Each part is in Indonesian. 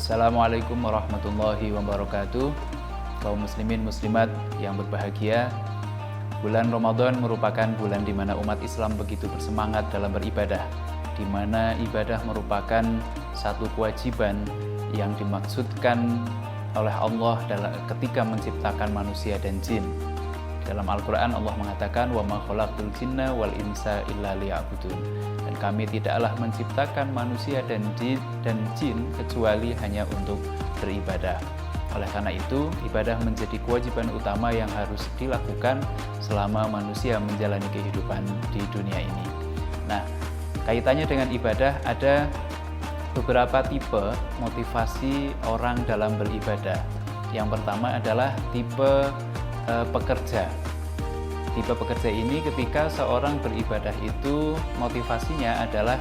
Assalamualaikum warahmatullahi wabarakatuh. Kaum muslimin muslimat yang berbahagia, bulan Ramadan merupakan bulan di mana umat Islam begitu bersemangat dalam beribadah, di mana ibadah merupakan satu kewajiban yang dimaksudkan oleh Allah ketika menciptakan manusia dan jin. Dalam Al-Quran Allah mengatakan, wa ma khalaqtul jinna wal insa illa liya'budun. Dan kami tidaklah menciptakan manusia dan jin kecuali hanya untuk beribadah. Oleh karena itu, ibadah menjadi kewajiban utama yang harus dilakukan selama manusia menjalani kehidupan di dunia ini. Nah, kaitannya dengan ibadah ada beberapa tipe motivasi orang dalam beribadah. Yang pertama adalah tipe pekerja. Tipe pekerja ini ketika seorang beribadah itu motivasinya adalah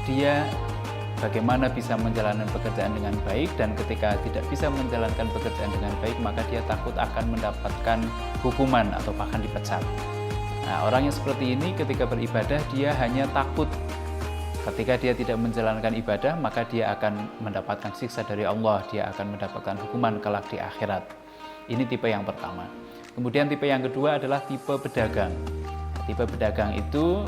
dia bagaimana bisa menjalankan pekerjaan dengan baik, dan ketika tidak bisa menjalankan pekerjaan dengan baik maka dia takut akan mendapatkan hukuman atau bahkan dipecat. Nah, orang yang seperti ini ketika beribadah dia hanya takut ketika dia tidak menjalankan ibadah maka dia akan mendapatkan siksa dari Allah, dia akan mendapatkan hukuman kelak di akhirat. Ini tipe yang pertama. Kemudian tipe yang kedua adalah tipe pedagang. Tipe pedagang itu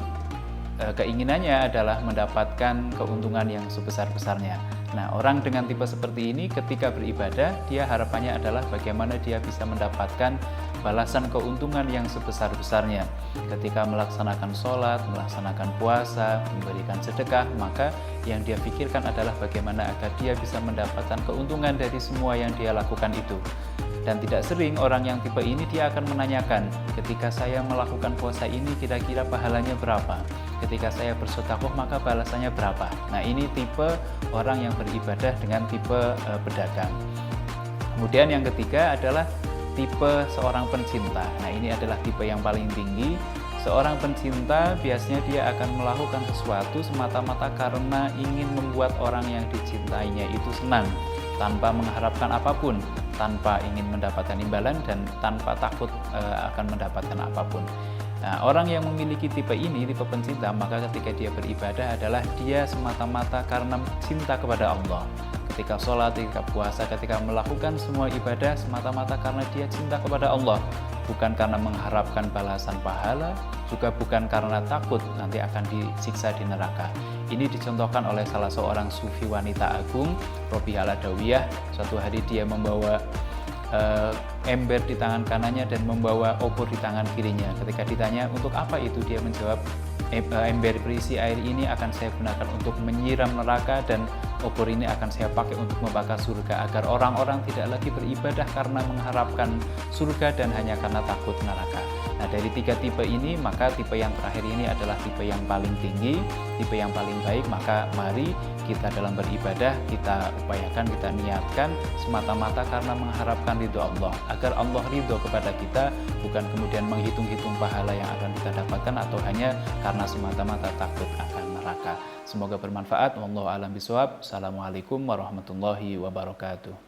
keinginannya adalah mendapatkan keuntungan yang sebesar-besarnya. Nah, orang dengan tipe seperti ini ketika beribadah, dia harapannya adalah bagaimana dia bisa mendapatkan balasan keuntungan yang sebesar-besarnya. Ketika melaksanakan sholat, melaksanakan puasa, memberikan sedekah, maka yang dia pikirkan adalah bagaimana agar dia bisa mendapatkan keuntungan dari semua yang dia lakukan itu. Dan tidak sering orang yang tipe ini dia akan menanyakan, ketika saya melakukan puasa ini kira-kira pahalanya berapa? Ketika saya bersedekah maka balasannya berapa? Nah, ini tipe orang yang beribadah dengan tipe pedagang. Kemudian yang ketiga adalah tipe seorang pencinta. Nah, ini adalah tipe yang paling tinggi. Seorang pencinta biasanya dia akan melakukan sesuatu semata-mata karena ingin membuat orang yang dicintainya itu senang, tanpa mengharapkan apapun, tanpa ingin mendapatkan imbalan dan tanpa takut akan mendapatkan apapun. Nah, orang yang memiliki tipe ini, tipe pencinta, maka ketika dia beribadah adalah dia semata-mata karena cinta kepada Allah. Ketika sholat, ketika puasa, ketika melakukan semua ibadah semata-mata karena dia cinta kepada Allah, bukan karena mengharapkan balasan pahala, juga bukan karena takut nanti akan disiksa di neraka. Ini dicontohkan oleh salah seorang sufi wanita agung, Robiah Al-Adawiyah. Suatu hari dia membawa ember di tangan kanannya dan membawa obor di tangan kirinya. Ketika ditanya untuk apa itu, dia menjawab, ember berisi air ini akan saya gunakan untuk menyiram neraka, dan obor ini akan saya pakai untuk membakar surga, agar orang-orang tidak lagi beribadah karena mengharapkan surga dan hanya karena takut neraka. Nah, dari tiga tipe ini, maka tipe yang terakhir ini adalah tipe yang paling tinggi, tipe yang paling baik. Maka mari kita dalam beribadah, kita upayakan, kita niatkan semata-mata karena mengharapkan ridho Allah, agar Allah ridho kepada kita, bukan kemudian menghitung-hitung pahala yang akan kita dapatkan, atau hanya karena semata-mata takut akan neraka. Semoga bermanfaat. Wallahu a'lam bishawab. Assalamualaikum warahmatullahi wabarakatuh.